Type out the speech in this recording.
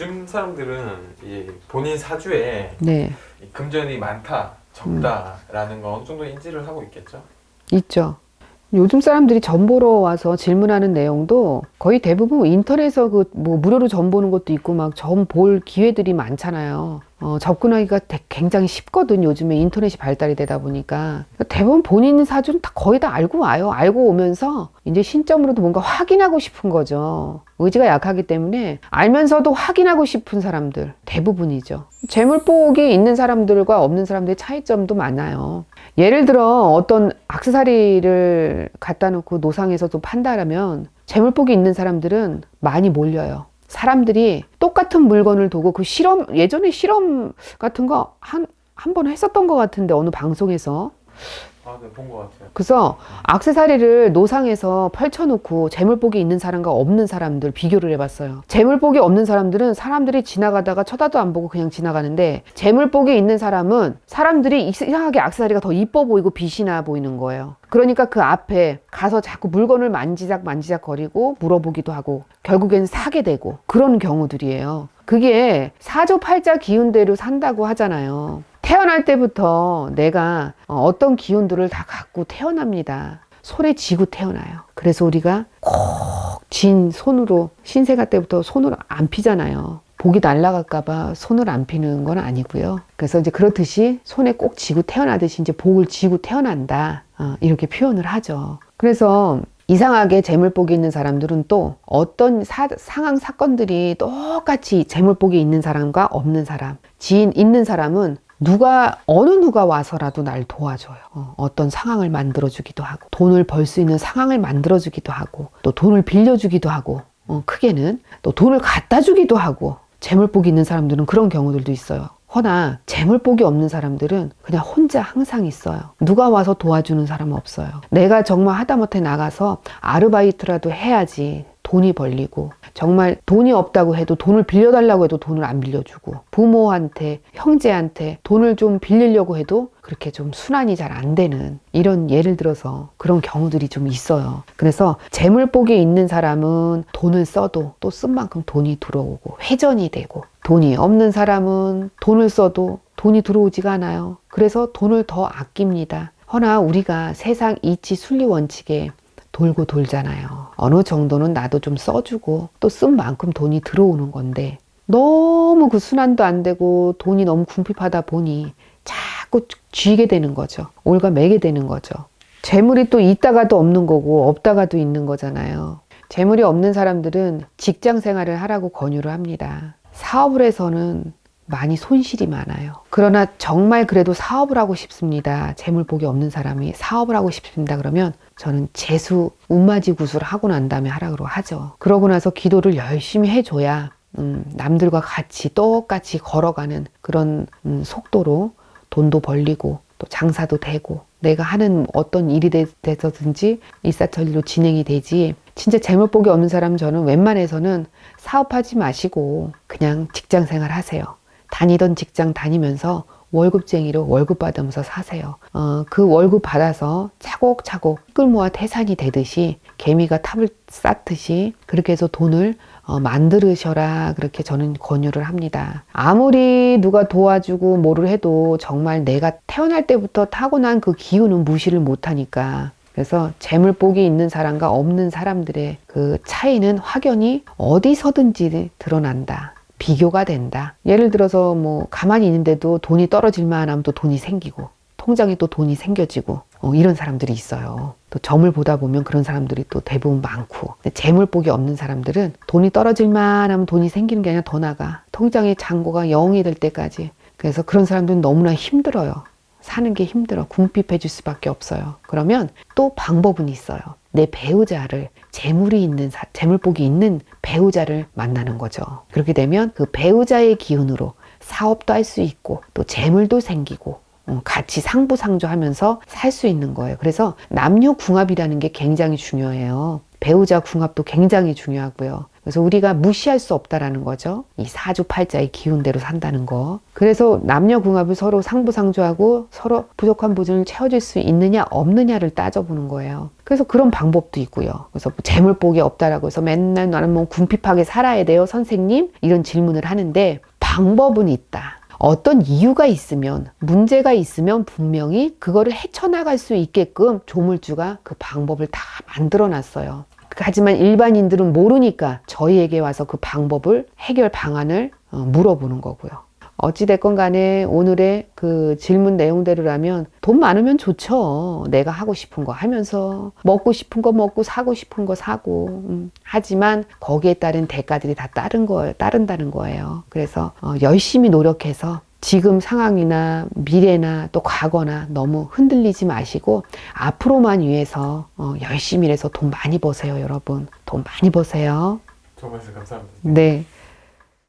요즘 사람들은 이 본인 사주에 네, 이 금전이 많다, 적다라는 거 어느 정도 인지를 하고 있겠죠? 있죠. 요즘 사람들이 점 보러 와서 질문하는 내용도 거의 대부분 인터넷에서 그 뭐 무료로 점 보는 것도 있고 막 점 볼 기회들이 많잖아요. 접근하기가 굉장히 쉽거든. 요즘에 인터넷이 발달이 되다 보니까. 대부분 본인 사주는 거의 다 알고 와요. 알고 오면서 이제 신점으로도 뭔가 확인하고 싶은 거죠. 의지가 약하기 때문에 알면서도 확인하고 싶은 사람들 대부분이죠. 재물복이 있는 사람들과 없는 사람들의 차이점도 많아요. 예를 들어 어떤 액세서리를 갖다 놓고 노상에서도 판다라면 재물복이 있는 사람들은 많이 몰려요. 사람들이 똑같은 물건을 두고 그 예전에 실험 같은 거 한 번 했었던 것 같은데 어느 방송에서. 아, 네, 본 것 같아요. 그래서 액세서리를 노상에서 펼쳐놓고 재물복이 있는 사람과 없는 사람들 비교를 해봤어요. 재물복이 없는 사람들은 사람들이 지나가다가 쳐다도 안 보고 그냥 지나가는데, 재물복이 있는 사람은 사람들이 이상하게 액세서리가 더 이뻐 보이고 빛이 나 보이는 거예요. 그러니까 그 앞에 가서 자꾸 물건을 만지작 거리고 물어보기도 하고 결국엔 사게 되고 그런 경우들이에요. 그게 사조팔자 기운대로 산다고 하잖아요. 태어날 때부터 내가 어떤 기운들을 다 갖고 태어납니다. 손에 쥐고 태어나요. 그래서 우리가 콕 쥔 손으로 신생아 때부터 손을 안 피잖아요. 복이 날아갈까봐 손을 안 피는 건 아니고요. 그래서 이제 그렇듯이 손에 꼭 쥐고 태어나듯이 이제 복을 쥐고 태어난다. 이렇게 표현을 하죠. 그래서 이상하게 재물복이 있는 사람들은 또 어떤 상황 사건들이 똑같이 재물복이 있는 사람과 없는 사람, 지인 있는 사람은 어느 누가 와서라도 날 도와줘요. 어떤 상황을 만들어주기도 하고, 돈을 벌 수 있는 상황을 만들어주기도 하고, 또 돈을 빌려주기도 하고, 크게는 또 돈을 갖다 주기도 하고, 재물복이 있는 사람들은 그런 경우들도 있어요. 허나 재물복이 없는 사람들은 그냥 혼자 항상 있어요. 누가 와서 도와주는 사람은 없어요. 내가 정말 하다못해 나가서 아르바이트라도 해야지 돈이 벌리고, 정말 돈이 없다고 해도 돈을 빌려달라고 해도 돈을 안 빌려주고, 부모한테 형제한테 돈을 좀 빌리려고 해도 그렇게 좀 순환이 잘 안 되는, 이런 예를 들어서 그런 경우들이 좀 있어요. 그래서 재물복이 있는 사람은 돈을 써도 또 쓴 만큼 돈이 들어오고 회전이 되고, 돈이 없는 사람은 돈을 써도 돈이 들어오지가 않아요. 그래서 돈을 더 아낍니다. 허나 우리가 세상 이치 순리 원칙에 돌고 돌잖아요. 어느 정도는 나도 좀 써주고 또 쓴 만큼 돈이 들어오는 건데, 너무 그 순환도 안 되고 돈이 너무 궁핍하다 보니 자꾸 쥐게 되는 거죠. 올가매게 되는 거죠. 재물이 또 있다가도 없는 거고 없다가도 있는 거잖아요. 재물이 없는 사람들은 직장 생활을 하라고 권유를 합니다. 사업을 해서는 많이 손실이 많아요. 그러나 정말 그래도 사업을 하고 싶습니다. 재물복이 없는 사람이 사업을 하고 싶습니다. 그러면 저는 재수, 운마지 구슬 하고 난 다음에 하라고 하죠. 그러고 나서 기도를 열심히 해줘야 남들과 같이 똑같이 걸어가는 그런 속도로 돈도 벌리고 또 장사도 되고, 내가 하는 어떤 일이 돼서든지 일사천리로 진행이 되지. 진짜 재물복이 없는 사람 저는 웬만해서는 사업하지 마시고 그냥 직장 생활 하세요. 다니던 직장 다니면서 월급쟁이로 월급 받으면서 사세요. 그 월급 받아서 차곡차곡 끌모아 태산이 되듯이, 개미가 탑을 쌓듯이 그렇게 해서 돈을 만들으셔라, 그렇게 저는 권유를 합니다. 아무리 누가 도와주고 뭐를 해도 정말 내가 태어날 때부터 타고난 그 기운은 무시를 못하니까. 그래서 재물복이 있는 사람과 없는 사람들의 그 차이는 확연히 어디서든지 드러난다. 비교가 된다. 예를 들어서 뭐 가만히 있는데도 돈이 떨어질만 하면 또 돈이 생기고, 통장에 또 돈이 생겨지고, 이런 사람들이 있어요. 또 점을 보다 보면 그런 사람들이 또 대부분 많고. 근데 재물복이 없는 사람들은 돈이 떨어질만 하면 돈이 생기는 게 아니라 더 나가. 통장의 잔고가 0이 될 때까지. 그래서 그런 사람들은 너무나 힘들어요. 사는 게 힘들어. 궁핍해질 수밖에 없어요. 그러면 또 방법은 있어요. 내 배우자를, 재물복이 있는 배우자를 만나는 거죠. 그렇게 되면 그 배우자의 기운으로 사업도 할 수 있고 또 재물도 생기고 같이 상부상조하면서 살 수 있는 거예요. 그래서 남녀 궁합이라는 게 굉장히 중요해요. 배우자 궁합도 굉장히 중요하고요. 그래서 우리가 무시할 수 없다라는 거죠. 이 사주팔자의 기운대로 산다는 거. 그래서 남녀궁합을 서로 상부상조하고 서로 부족한 부분을 채워줄 수 있느냐 없느냐를 따져보는 거예요. 그래서 그런 방법도 있고요. 그래서 재물복이 없다라고 해서 맨날 나는 뭐 궁핍하게 살아야 돼요, 선생님? 이런 질문을 하는데 방법은 있다. 어떤 이유가 있으면, 문제가 있으면 분명히 그거를 헤쳐나갈 수 있게끔 조물주가 그 방법을 다 만들어 놨어요. 하지만 일반인들은 모르니까 저희에게 와서 그 방법을, 해결 방안을 물어보는 거고요. 어찌됐건 간에 오늘의 그 질문 내용대로라면 돈 많으면 좋죠. 내가 하고 싶은 거 하면서 먹고 싶은 거 먹고 사고 싶은 거 사고. 하지만 거기에 따른 대가들이 다 따른다는 거예요. 그래서 열심히 노력해서 지금 상황이나 미래나 또 과거나 너무 흔들리지 마시고 앞으로만 위해서 열심히 해서 돈 많이 버세요, 여러분. 돈 많이 버세요. 좋은 말씀 감사합니다. 네.